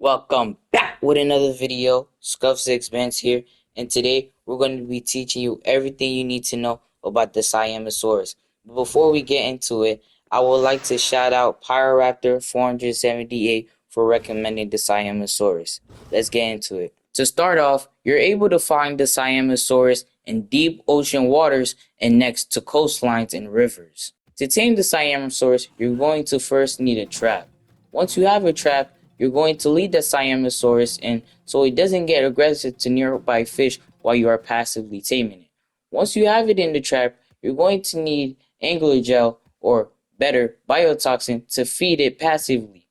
Welcome back with another video. Gustave here, and today we're going to be teaching you everything you need to know about the Siamosaurus. But before we get into it, I would like to shout out Pyroraptor 478 for recommending the Siamosaurus. Let's get into it. To start off, you're able to find the Siamosaurus in deep ocean waters and next to coastlines and rivers. To tame the Siamosaurus, you're going to first need a trap. Once you have a trap, you're going to lead the Siamosaurus in so it doesn't get aggressive to nearby fish while you are passively taming it. Once you have it in the trap, you're going to need angler gel, or better, biotoxin, to feed it passively.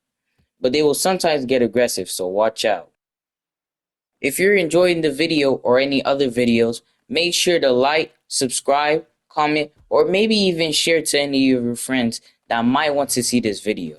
But they will sometimes get aggressive, so watch out. If you're enjoying the video or any other videos, make sure to like, subscribe, comment, or maybe even share to any of your friends that might want to see this video.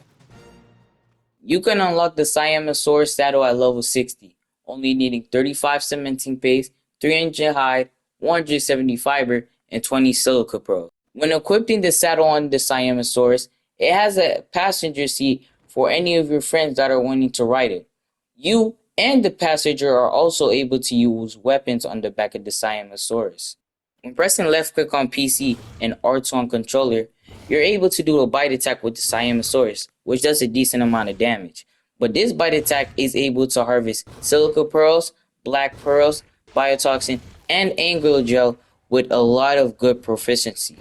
You can unlock the Siamosaurus saddle at level 60, only needing 35 cementing paste, 300 hide, 170 fiber, and 20 silica pearls. When equipping the saddle on the Siamosaurus, it has a passenger seat for any of your friends that are wanting to ride it. You and the passenger are also able to use weapons on the back of the Siamosaurus. When pressing left click on PC and R2 on controller, you're able to do a bite attack with the Siamosaurus, which does a decent amount of damage. But this bite attack is able to harvest silica pearls, black pearls, biotoxin, and angler gel with a lot of good proficiency.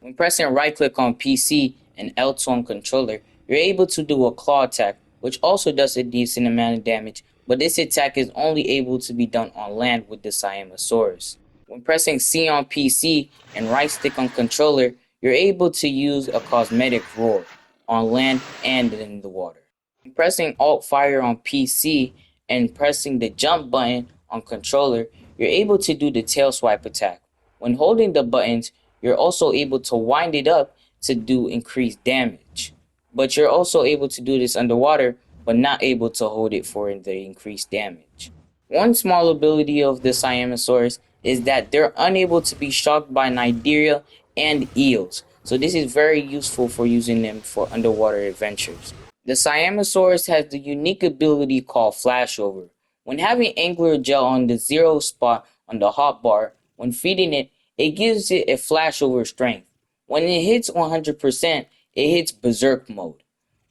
When pressing right click on PC and L2 on controller, you're able to do a claw attack, which also does a decent amount of damage, but this attack is only able to be done on land with the Siamosaurus. When pressing C on PC and right stick on controller, you're able to use a cosmetic roar on land and in the water. When pressing Alt Fire on PC and pressing the jump button on controller, you're able to do the tail swipe attack. When holding the buttons, you're also able to wind it up to do increased damage. But you're also able to do this underwater, but not able to hold it for the increased damage. One small ability of the Siamosaurus is that they're unable to be shocked by Nidaria and eels, so this is very useful for using them for underwater adventures. The Siamosaurus has the unique ability called flashover. When having angler gel on the 0 spot on the hotbar, when feeding it, it gives it a flashover strength. When it hits 100%, it hits berserk mode.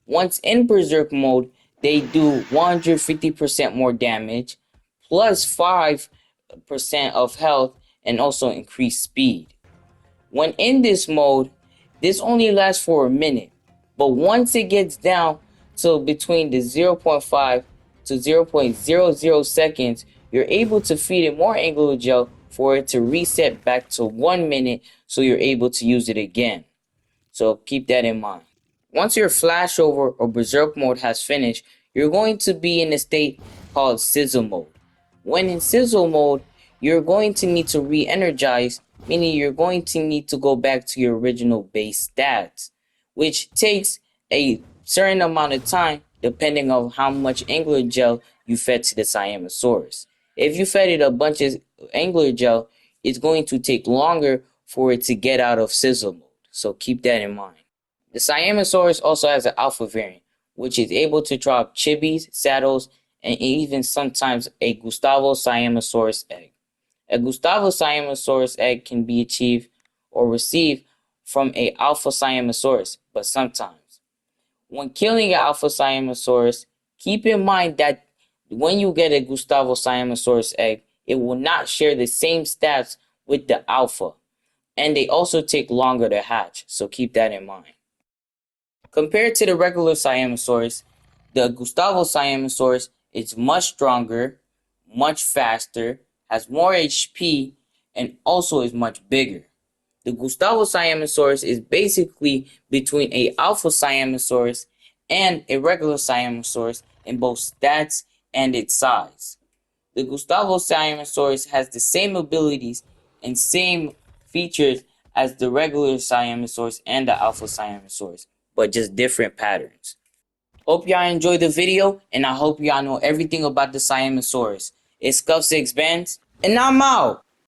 Once in berserk mode, they do 150% more damage, plus 5% of health, and also increased speed. When in this mode, this only lasts for a minute, but once it gets down to between the 0.5 to 0.00 seconds, you're able to feed it more angler gel for it to reset back to 1 minute, so you're able to use it again. So keep that in mind. Once your flashover or berserk mode has finished, you're going to be in a state called sizzle mode. When in sizzle mode, you're going to need to re-energize, meaning you're going to need to go back to your original base stats, which takes a certain amount of time depending on how much angler gel you fed to the Siamosaurus. If you fed it a bunch of angler gel, it's going to take longer for it to get out of sizzle mode, so keep that in mind. The Siamosaurus also has an alpha variant, which is able to drop chibis, saddles, and even sometimes a Gustave Siamosaurus egg. A Gustave Siamosaurus egg can be achieved or received from a Alpha Siamosaurus, but sometimes. When killing an Alpha Siamosaurus, keep in mind that when you get a Gustave Siamosaurus egg, it will not share the same stats with the Alpha, and they also take longer to hatch, so keep that in mind. Compared to the regular Siamosaurus, the Gustave Siamosaurus is much stronger, much faster, has more HP, and also is much bigger. The Gustave Siamosaurus is basically between a Alpha Siamosaurus and a regular Siamosaurus in both stats and its size. The Gustave Siamosaurus has the same abilities and same features as the regular Siamosaurus and the Alpha Siamosaurus, but just different patterns. Hope y'all enjoyed the video, and I hope y'all know everything about the Siamosaurus. It's Gustave, and I'm out!